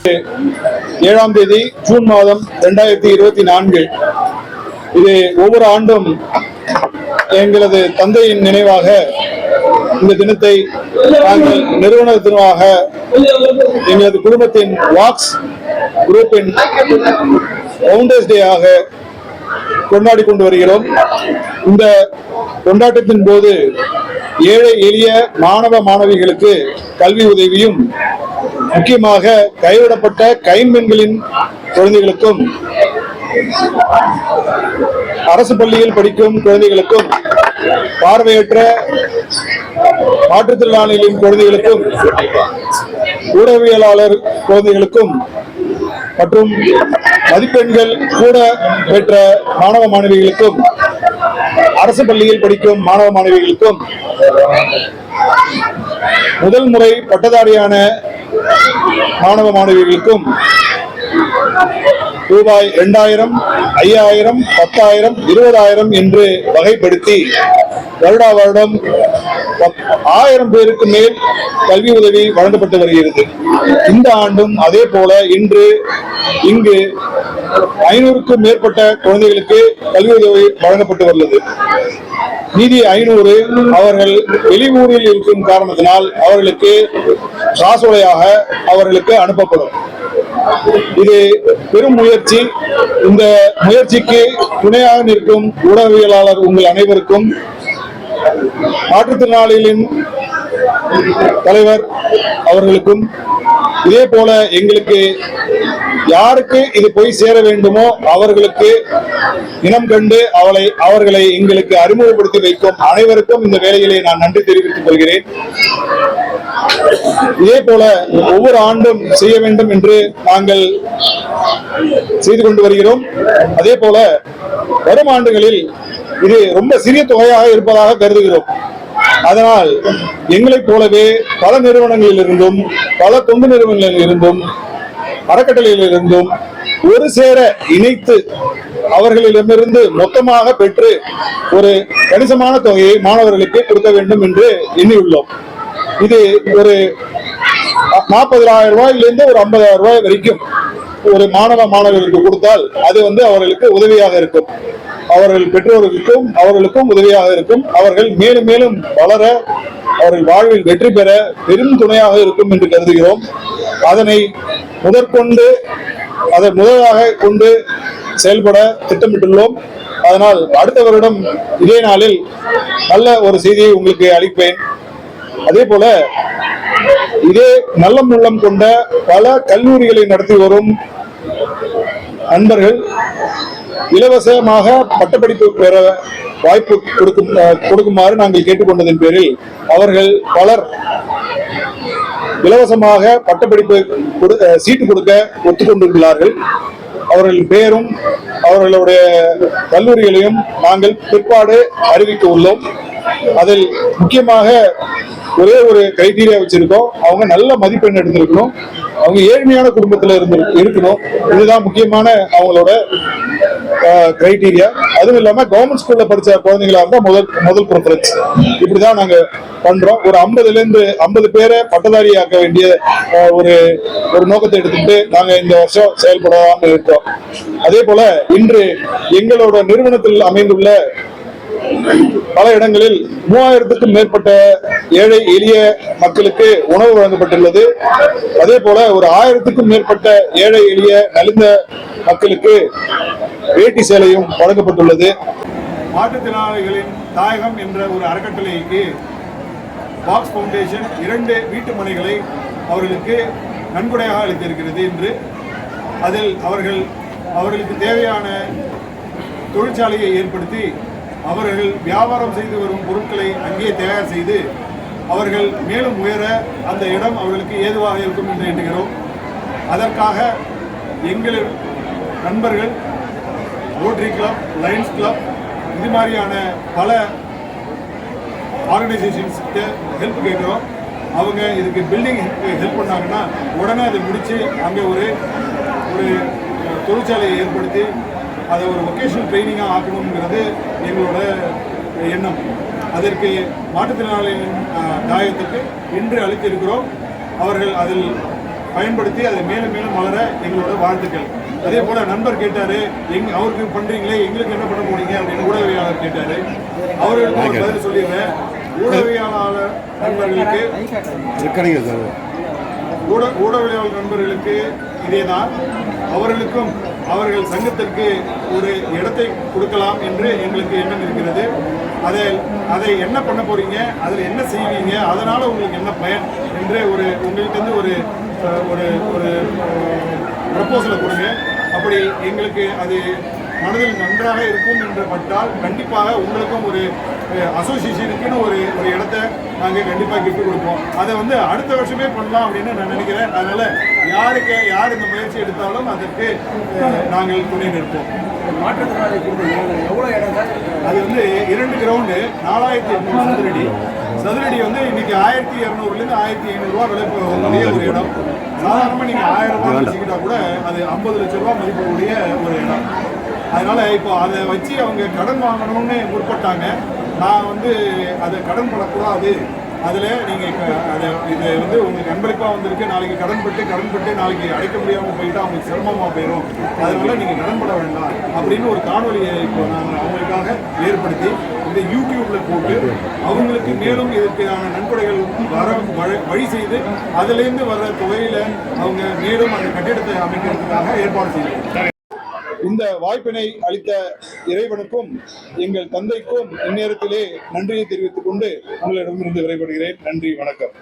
7ஆம் தேதி ஜூன் மாதம் 2024. இது ஒவ்வொரு ஆண்டும் எங்களது தந்தையின் நினைவாக இந்த தினத்தை நாங்கள் நிறுவனத்தினராக எங்களது குடும்பத்தின் வாக்ஸ் குரூப்பின் ஃபவுண்டர்ஸ் டே ஆக கொண்டாடி கொண்டு வருகிறோம். இந்த கொண்டாட்டத்தின் போது ஏழை எளிய மாணவ மாணவிகளுக்கு கல்வி உதவியும், முக்கியமாக கைவிடப்பட்ட கைம்பெண்களின் குழந்தைகளுக்கும், அரசு பள்ளியில் படிக்கும் குழந்தைகளுக்கும், பார்வையற்ற மாற்றுத்திறனாளிகளின் குழந்தைகளுக்கும், ஊடகவியலாளர் குழந்தைகளுக்கும் மற்றும் மதிப்பெண்கள் கூட பெற்ற மாணவ மாணவிகளுக்கும், அரசு பள்ளியில் படிக்கும் மாணவ மாணவிகளுக்கும், முதல் முறை பட்டதாரியான மாணவ மாணவிகளுக்கும் ரூபாய் 2000, 5000, 10,000, 20,000 என்று வகைப்படுத்தி வருடா வருடம் 1000 பேருக்கு மேல் கல்வி உதவி வழங்கப்பட்டு வருகிறது. இந்த ஆண்டும் அதே போல இன்று இங்கு 500க்கும் மேற்பட்ட குழந்தைகளுக்கு கல்வி உதவி வழங்கப்பட்டு வருகிறது. மீதி 500 அவர்கள் வெளியூரில் இருக்கும் காரணத்தினால் அவர்களுக்கு காசோலையாக அவர்களுக்கு அனுப்பப்படும். இது பெரும் முயற்சி. இந்த முயற்சிக்கு துணையாக நிற்கும் ஊடகவியலாளர் உங்கள் அனைவருக்கும், மாற்றுத்திறனாளிகளின் தலைவர் அவர்களுக்கும், இதே போல எங்களுக்கு யாருக்கு இது போய் சேர வேண்டுமோ அவர்களுக்கு இனம் கண்டு அவர்களை எங்களுக்கு அறிமுகப்படுத்தி வைக்கும் அனைவருக்கும் இந்த வேளையிலே நான் நன்றி தெரிவித்துக் கொள்கிறேன். இதே போல ஒவ்வொரு ஆண்டும் செய்ய வேண்டும் என்று நாங்கள் செய்து கொண்டு வருகிறோம். அதே போல வரும் ஆண்டுகளில் இது ரொம்ப சிறிய தொகையாக இருப்பதாக கருதுகிறோம். அதனால் எங்களைப் போலவே பல நிறுவனங்களிலிருந்தும், பல தொண்டு நிறுவனங்களிலிருந்தும், அறக்கட்டளையிலிருந்தும் ஒரு சேர இணைத்து அவர்களிடமிருந்து மொத்தமாக பெற்று ஒரு கணிசமான தொகையை மாணவர்களுக்கு கொடுக்க வேண்டும் என்று எண்ணியுள்ளோம். இது ஒரு 40,000 ரூபாயிலிருந்து ஒரு 50,000 ரூபாய் வரைக்கும் ஒரு மாணவர்களுக்கு கொடுத்தால் அது அவர்களுக்கு உதவியாக இருக்கும். அவர்கள் பெற்றோர்களுக்கும் அவர்களுக்கும் உதவியாக இருக்கும். அவர்கள் மேலும் மேலும் வளர, அவர்கள் வாழ்வில் வெற்றி பெற பெரும் துணையாக இருக்கும் என்று கருதுகிறோம். அதனை முதலாக கொண்டு செயல்பட திட்டமிட்டுள்ளோம். அதனால் அடுத்த வருடம் இதே நாளில் நல்ல ஒரு செய்தியை உங்களுக்கு அளிப்பேன். அதே போல இதே நல்ல உள்ளம் கொண்ட பல கல்லூரிகளை நடத்தி வரும் நண்பர்கள் இலவசமாக பட்டப்படிப்பு பெற வாய்ப்பு கொடுக்குமாறு நாங்கள் கேட்டுக்கொண்டதன் பேரில் அவர்கள் பலர் இலவசமாக பட்டப்படிப்பு சீட்டு கொடுக்க ஒத்துக்கொண்டுள்ளார்கள். அவர்களின் பெயரும் அவர்களுடைய கல்லூரிகளையும் நாங்கள் பிற்பாடு அறிவிக்க உள்ளோம். அதில் முக்கியமாக ஒரே ஒரு கிரைட்டீரியா வச்சிருக்கோம். அவங்க நல்ல மதிப்பெண் எடுத்திருக்கணும், அவங்க ஏழ்மையான குடும்பத்தில் இருக்கணும். இதுதான் முக்கியமான அவங்களோட கிரைட்டீரியா. அதுவும் இல்லாம கவர்மெண்ட் ஸ்கூல்ல படிச்ச குழந்தைங்களா இருந்தா முதல் ப்ரிஃபரன்ஸ். இப்படிதான் நாங்க பண்றோம். ஒரு 50 பேரை பட்டதாரியாக்க வேண்டிய ஒரு நோக்கத்தை எடுத்துட்டு நாங்க இந்த வருஷம் செயல்படாம இருக்கோம். அதே போல இன்று எங்களோட நிறுவனத்தில் அமைந்துள்ள பல இடங்களில் 3000க்கும் மேற்பட்ட ஏழை எளிய மக்களுக்கு உணவு வழங்கப்பட்டுள்ளது. அதே போல ஒரு 1000க்கும் மேற்பட்ட ஏழை எளிய நலிந்த மக்களுக்கு வேட்டி சேலையும் வழங்கப்பட்டுள்ளது. மாற்றுத்திறனாளிகளின் தாயகம் என்ற ஒரு அறக்கட்டளைக்கு வாக்ஸ் ஃபவுண்டேஷன் 2 வீட்டு மனைகளை அவர்களுக்கு நன்கொடையாக அளித்திருக்கிறது. என்று அதில் அவர்களுக்கு தேவையான தொழிற்சாலையை ஏற்படுத்தி அவர்கள் வியாபாரம் செய்து வரும் பொருட்களை அங்கே தயார் செய்து அவர்கள் மேலும் உயர அந்த இடம் அவர்களுக்கு ஏதுவாக இருக்கும் என்று எண்ணுகிறோம். அதற்காக எங்கள் நண்பர்கள் ரோட்டரி கிளப், லயன்ஸ் கிளப், இது மாதிரியான பல ஆர்கனைசேஷன்ஸ்க்கு ஹெல்ப் கேட்குறோம். அவங்க இதுக்கு பில்டிங் ஹெல்ப் பண்ணாங்கன்னா உடனே அதை முடித்து அங்கே ஒரு தொழிற்சாலையை ஏற்படுத்தி அதை ஒரு வொகேஷனல் ட்ரைனிங்காக ஆக்கணுங்கிறது எங்களோட எண்ணம். அதற்கு மாற்றுத்திறனாளிகளின் தாயத்துக்கு இன்று அளித்திருக்கிறோம். அவர்கள் அதில் பயன்படுத்தி அதை மேலும் மேலும் வளர எங்களோட வாழ்த்துக்கள். அதே போல நண்பர் கேட்டாரு, அவருக்கு பண்றீங்களே எங்களுக்கு என்ன பண்ண போறீங்க அப்படின்னு ஊடகவியாளர் கேட்டாரு. அவர்களுக்கு ஒரு பதில் சொல்லிடுறேன். ஊடகவியாளர் நண்பர்களுக்கு இதேதான். அவர்களுக்கும் அவர்கள் சங்கத்திற்கு ஒரு இடத்தை கொடுக்கலாம் என்று எங்களுக்கு எண்ணம் இருக்கிறது. அதை என்ன பண்ண போறீங்க, அதில் என்ன செய்வீங்க, அதனால உங்களுக்கு என்ன பயன் என்று உங்கள்கிட்ட ஒரு ஒரு ப்ரப்போசலை கொடுங்க. அப்படி எங்களுக்கு அது மனதில் நன்றாக இருக்கும் என்று பட்டால் கண்டிப்பாக உங்களுக்கும் ஒரு அசோசியேஷனுக்குன்னு ஒரு இடத்த நாங்கள் கண்டிப்பாக கிஃப்ட் கொடுப்போம். அதை அடுத்த வருஷமே பண்ணலாம் அப்படின்னு நான் நினைக்கிறேன். அதனால யார் இந்த முயற்சி எடுத்தாலும் அதற்கு நாங்கள் துணை நிற்போம். அது 2 கிரவுண்டு 4800 சதுரடி இன்னைக்கு 1200லேருந்து 1500 ரூபா விலை போகக்கூடிய ஒரு இடம். சாதாரணமாக நீங்கள் 1000 ரூபாய் வச்சுக்கிட்டா கூட அது 50 லட்சம் ரூபா மதிப்புக்கூடிய ஒரு இடம். அதனால இப்போ அதை வச்சு அவங்க கடன் வாங்கணும்னு முற்பட்டாங்க. நான் அதை கடன் படக்கூடாது, அதில் நீங்கள் இது உங்களுக்கு அன்பளிப்பாக வந்திருக்கு, நாளைக்கு கடன்பட்டு நாளைக்கு அடைக்க முடியாமல் போயிட்டு அவங்களுக்கு சிரமமாக போயிடும், அதனால நீங்கள் கடன்பட வேண்டாம் அப்படின்னு ஒரு காணொலியை இப்போ நாங்கள் அவங்களுக்காக ஏற்படுத்தி இந்த யூடியூப்ல போட்டு அவங்களுக்கு மேலும் இதற்கான நன்கொடைகள் வழி செய்து அதிலிருந்து வர்ற தொகையில அவங்க மேலும் அந்த கட்டிடத்தை அமைக்கிறதுக்காக ஏற்பாடு செய்வோம். இந்த வாய்ப்பினை அளித்த இறைவனுக்கும் எங்கள் தந்தைக்கும் இந்நேரத்திலே நன்றியை தெரிவித்துக் கொண்டு உங்களிடமிருந்து விடைபெறுகிறேன். நன்றி, வணக்கம்.